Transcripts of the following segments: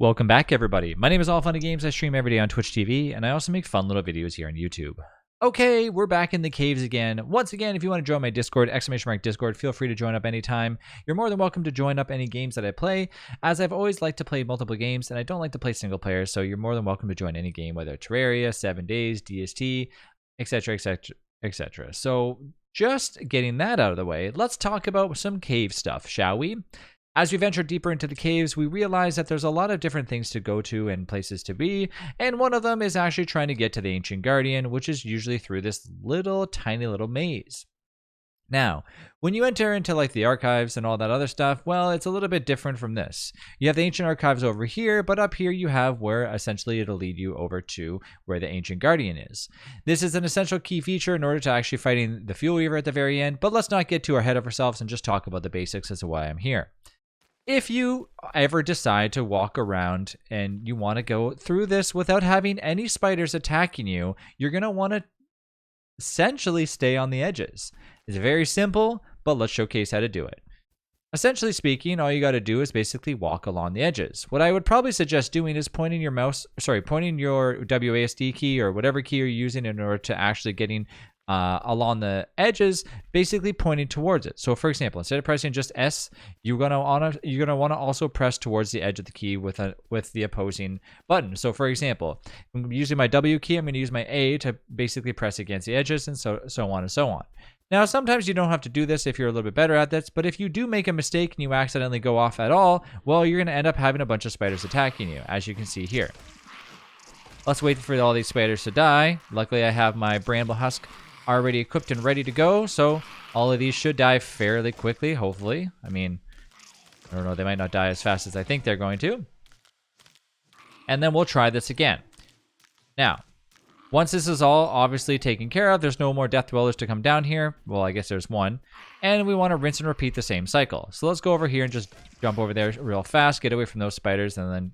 Welcome back, everybody. My name is All Funny Games. I stream every day on Twitch TV, and I also make fun little videos here on YouTube. Okay, we're back in the caves again. Once again, if you want to join my Discord, !Discord, feel free to join up anytime. You're more than welcome to join up any games that I play, as I've always liked to play multiple games, and I don't like to play single player, so you're more than welcome to join any game, whether Terraria, 7 Days, DST, etc., etc., etc. So, just getting that out of the way, let's talk about some cave stuff, shall we? As we venture deeper into the caves, we realize that there's a lot of different things to go to and places to be, and one of them is actually trying to get to the Ancient Guardian, which is usually through this tiny little maze. Now, when you enter into like the archives and all that other stuff, well, it's a little bit different from this. You have the ancient archives over here, but up here you have where essentially it'll lead you over to where the Ancient Guardian is. This is an essential key feature in order to actually fighting the Fuel Weaver at the very end, but let's not get too ahead of ourselves and just talk about the basics as to why I'm here. If you ever decide to walk around and you want to go through this without having any spiders attacking you, you're going to want to essentially stay on the edges. It's very simple, but let's showcase how to do it. Essentially speaking, all you got to do is basically walk along the edges. What I would probably suggest doing is pointing your WASD key or whatever key you're using in order to actually getting along the edges, basically pointing towards it. So for example, instead of pressing just S, you're gonna want to also press towards the edge of the key with the opposing button. So for example, I'm using my W key, I'm going to use my A to basically press against the edges, and so on and so on. Now, sometimes you don't have to do this if you're a little bit better at this, but if you do make a mistake and you accidentally go off at all, well, you're going to end up having a bunch of spiders attacking you, as you can see here. Let's wait for all these spiders to die. Luckily, I have my bramble husk already equipped and ready to go, so all of these should die fairly quickly, hopefully. I mean, I don't know, they might not die as fast as I think they're going to. And then we'll try this again. Now, once this is all obviously taken care of, there's no more death dwellers to come down here. Well, I guess there's one. And we want to rinse and repeat the same cycle. So let's go over here and just jump over there real fast, get away from those spiders, and then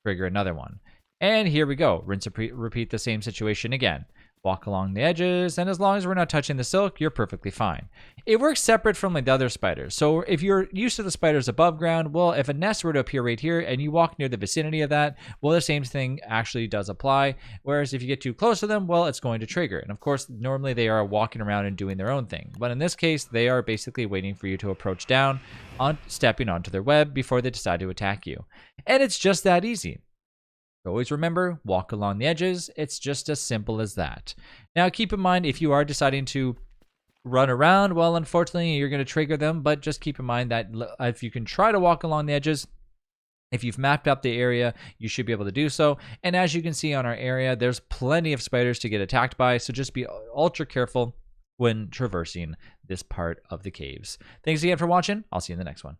trigger another one. And here we go. Rinse and repeat the same situation again. Walk along the edges, and as long as we're not touching the silk, you're perfectly fine. It works separate from like the other spiders. So if you're used to the spiders above ground, well, if a nest were to appear right here and you walk near the vicinity of that, well, the same thing actually does apply. Whereas if you get too close to them, well, it's going to trigger. And of course, normally they are walking around and doing their own thing. But in this case, they are basically waiting for you to approach down, stepping onto their web before they decide to attack you. And it's just that easy. Always remember, walk along the edges. It's just as simple as that. Now, keep in mind, if you are deciding to run around, well, unfortunately, you're going to trigger them, but just keep in mind that if you can try to walk along the edges, if you've mapped up the area, you should be able to do so. And as you can see on our area, there's plenty of spiders to get attacked by, so just be ultra careful when traversing this part of the caves. Thanks again for watching. I'll see you in the next one.